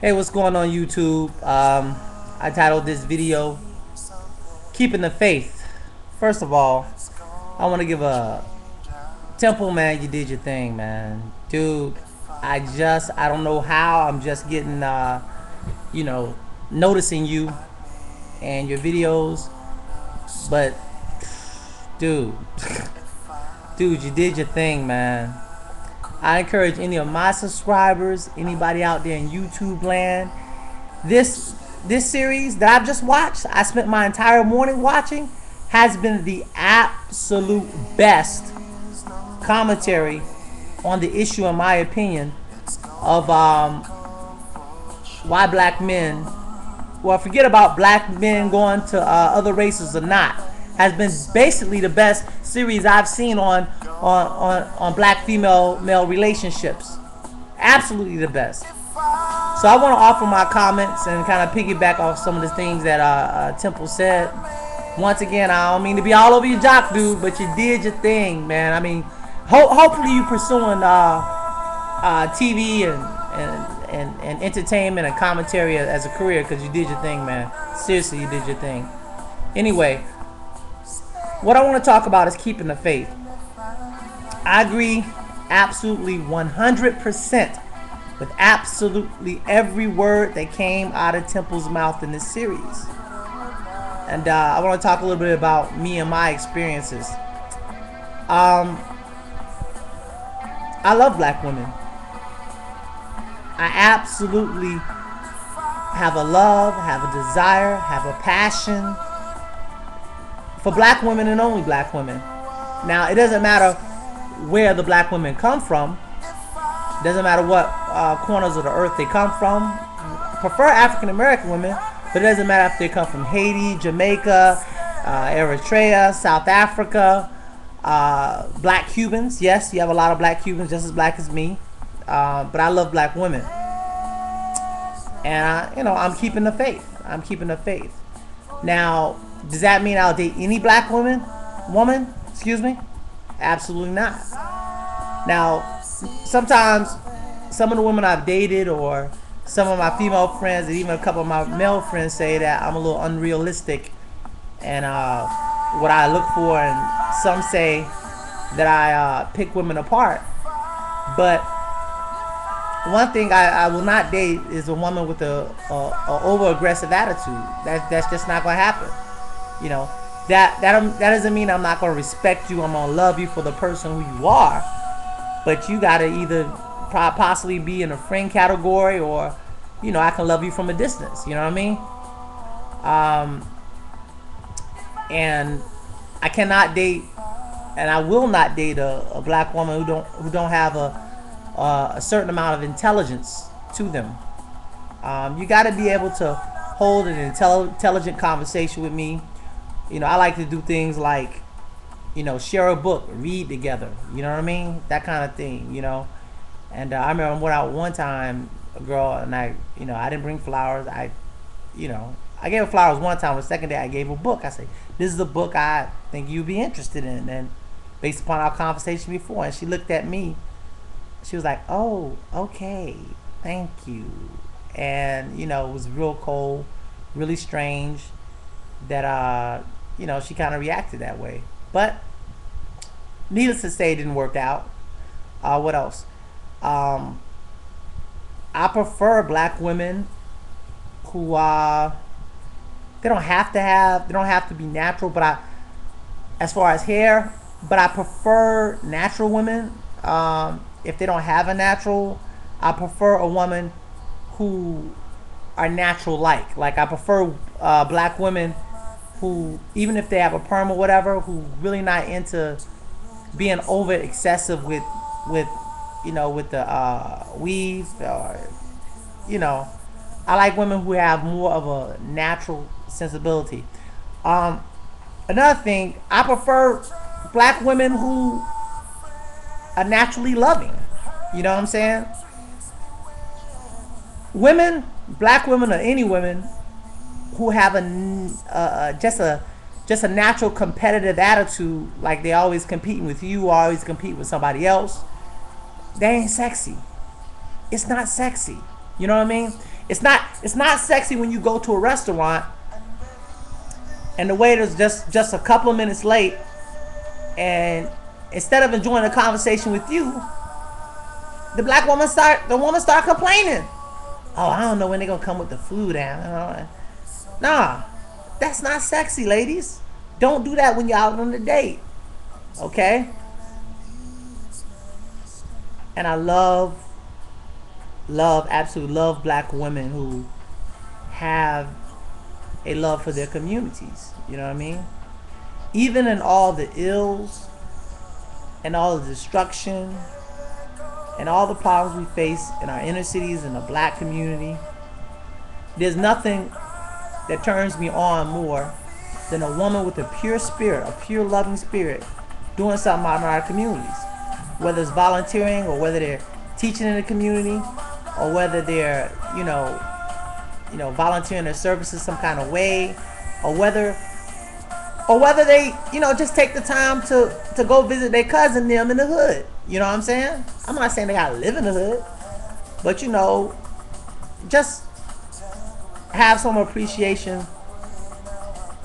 Hey, what's going on YouTube? I titled this video Keeping the Faith. First of all, I want to give a Temple, man, you did your thing, man. Dude, I don't know how, I'm just getting, you know, noticing you and your videos. But, dude, dude, you did your thing, man. I encourage any of my subscribers, anybody out there in YouTube land, this series that I've just watched, I spent my entire morning watching, has been the absolute best commentary on the issue, in my opinion, of why black men, well, forget about black men going to other races or not, has been basically the best series I've seen on black female male relationships. Absolutely the best. So I want to offer my comments and kind of piggyback off some of the things that Temple said. Once again, I don't mean to be all over your jock, dude, but you did your thing, man. I mean, hopefully you pursuing TV and entertainment and commentary as a career, because you did your thing, man. Seriously, you did your thing. Anyway, what I want to talk about is keeping the faith. I agree absolutely 100% with absolutely every word that came out of Temple's mouth in this series. And I want to talk a little bit about me and my experiences. I love black women. I absolutely have a love, have a desire, have a passion for black women and only black women. Now, it doesn't matter where the black women come from. It doesn't matter what corners of the earth they come from. I prefer African American women, but it doesn't matter if they come from Haiti, Jamaica, Eritrea, South Africa, black Cubans. Yes, you have a lot of black Cubans just as black as me, but I love black women, and you know, I'm keeping the faith. I'm keeping the faith. Now, does that mean I'll date any black woman? Excuse me? Absolutely not. Now, sometimes some of the women I've dated, or some of my female friends, and even a couple of my male friends, say that I'm a little unrealistic and what I look for, and some say that I pick women apart. But one thing I will not date is a woman with a over-aggressive attitude. That's just not going to happen. You know, that doesn't mean I'm not going to respect you. I'm going to love you for the person who you are. But you got to either possibly be in a friend category, or, you know, I can love you from a distance. You know what I mean? And I cannot date, and I will not date a black woman who don't have a certain amount of intelligence to them. You got to be able to hold an intelligent conversation with me. You know, I like to do things like, you know, share a book, read together. You know what I mean? That kind of thing, you know. And I remember I went out one time, a girl, and I didn't bring flowers. I gave her flowers one time. The second day, I gave her a book. I said, this is a book I think you'd be interested in. And based upon our conversation before, and she looked at me. She was like, oh, okay, thank you. And, you know, it was real cold, really strange that, you know, she kind of reacted that way. But needless to say, it didn't work out. What else? I prefer black women who they don't have to be natural, but as far as hair, but I prefer natural women. If they don't have a natural, I prefer a woman who are natural like I prefer black women who, even if they have a perm or whatever, who really not into being over excessive with you know, with the weave, or, you know, I like women who have more of a natural sensibility. Another thing, I prefer black women who are naturally loving. You know what I'm saying? Women, black women or any women who have just a natural competitive attitude, like they always competing with you, or always compete with somebody else, they ain't sexy. It's not sexy. You know what I mean? It's not sexy when you go to a restaurant and the waiter's just a couple of minutes late, and instead of enjoying a conversation with you, the woman start complaining. Oh, I don't know when they're gonna come with the food out. Nah, that's not sexy, ladies. Don't do that when you're out on a date. Okay? And I absolutely love black women who have a love for their communities. You know what I mean? Even in all the ills and all the destruction and all the problems we face in our inner cities and the black community, there's nothing that turns me on more than a woman with a pure spirit, a pure loving spirit, doing something out in our communities. Whether it's volunteering, or whether they're teaching in the community, or whether they're, volunteering their services some kind of way, or whether they, just take the time to go visit their cousin them in the hood. You know what I'm saying? I'm not saying they gotta live in the hood, but just have some appreciation,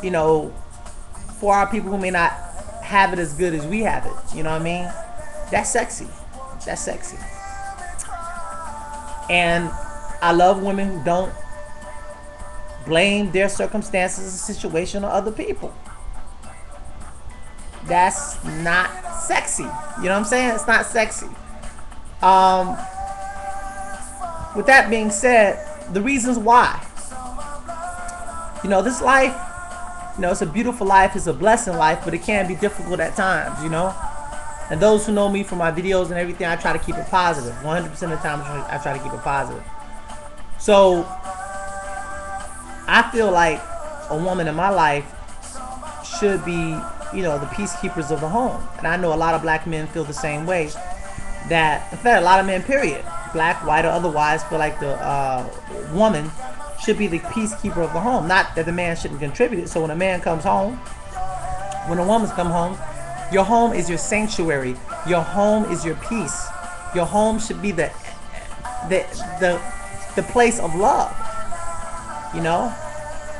for our people who may not have it as good as we have it. You know what I mean? That's sexy. That's sexy. And I love women who don't blame their circumstances and situation on other people. That's not sexy. You know what I'm saying? It's not sexy. With that being said, the reasons why. This life, it's a beautiful life, it's a blessing life, but it can be difficult at times, And those who know me from my videos and everything, I try to keep it positive. 100% of the time, I try to keep it positive. So, I feel like a woman in my life should be, the peacekeepers of the home. And I know a lot of black men feel the same way. In fact, a lot of men, period, black, white, or otherwise, feel like the woman should be the peacekeeper of the home. Not that the man shouldn't contribute it. So when a man comes home, when a woman's come home, your home is your sanctuary. Your home is your peace. Your home should be the place of love.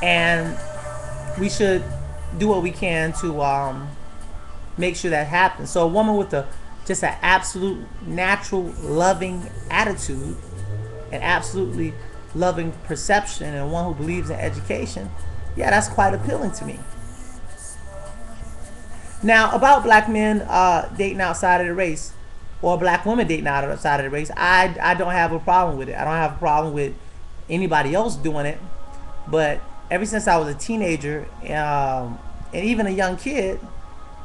And we should do what we can to make sure that happens. So a woman with just an absolute natural loving attitude, and absolutely loving perception, and one who believes in education, yeah, that's quite appealing to me. Now, about black men dating outside of the race, or black women dating outside of the race, I don't have a problem with it. I don't have a problem with anybody else doing it. But ever since I was a teenager, and even a young kid,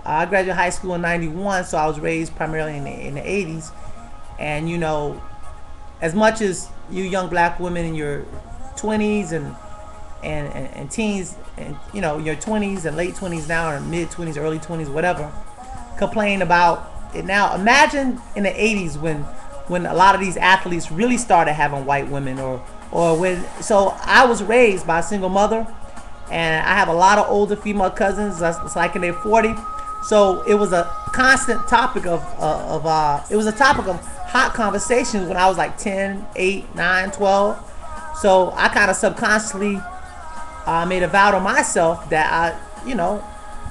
I graduated high school in '91, so I was raised primarily in the '80s. And as much as you young black women in your 20s and teens, and your 20s and late 20s now, or mid 20s, early 20s, whatever, complain about it now. Imagine in the 80s when a lot of these athletes really started having white women, or when. So I was raised by a single mother, and I have a lot of older female cousins. It's like in their 40s. So it was a constant topic of hot conversations when I was like 10, 8, 9, 12. So I kind of subconsciously made a vow to myself that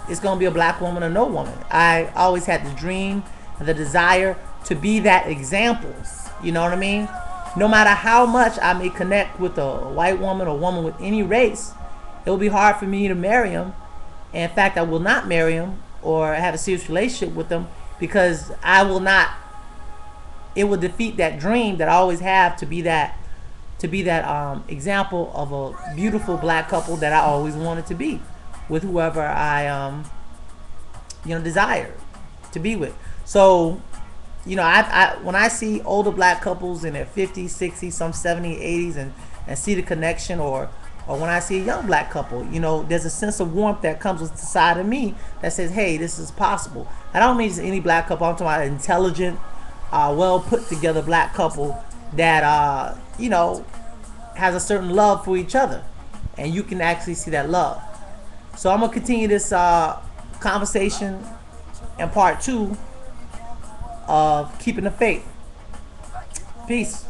it's going to be a black woman or no woman. I always had the dream, the desire to be that example. You know what I mean? No matter how much I may connect with a white woman or woman with any race, it will be hard for me to marry them. And in fact, I will not marry them or have a serious relationship with them, because I will not. It will defeat that dream that I always have to be that example of a beautiful black couple that I always wanted to be with whoever I desire to be with. So I when I see older black couples in their 50s, 60s, some 70s, 80s, and see the connection, or when I see a young black couple, there's a sense of warmth that comes with the side of me that says, hey, this is possible. I don't mean just any black couple. I'm talking about an intelligent, well put together black couple that has a certain love for each other, and you can actually see that love. So I'm gonna continue this conversation in part 2 of Keeping the Faith. Peace.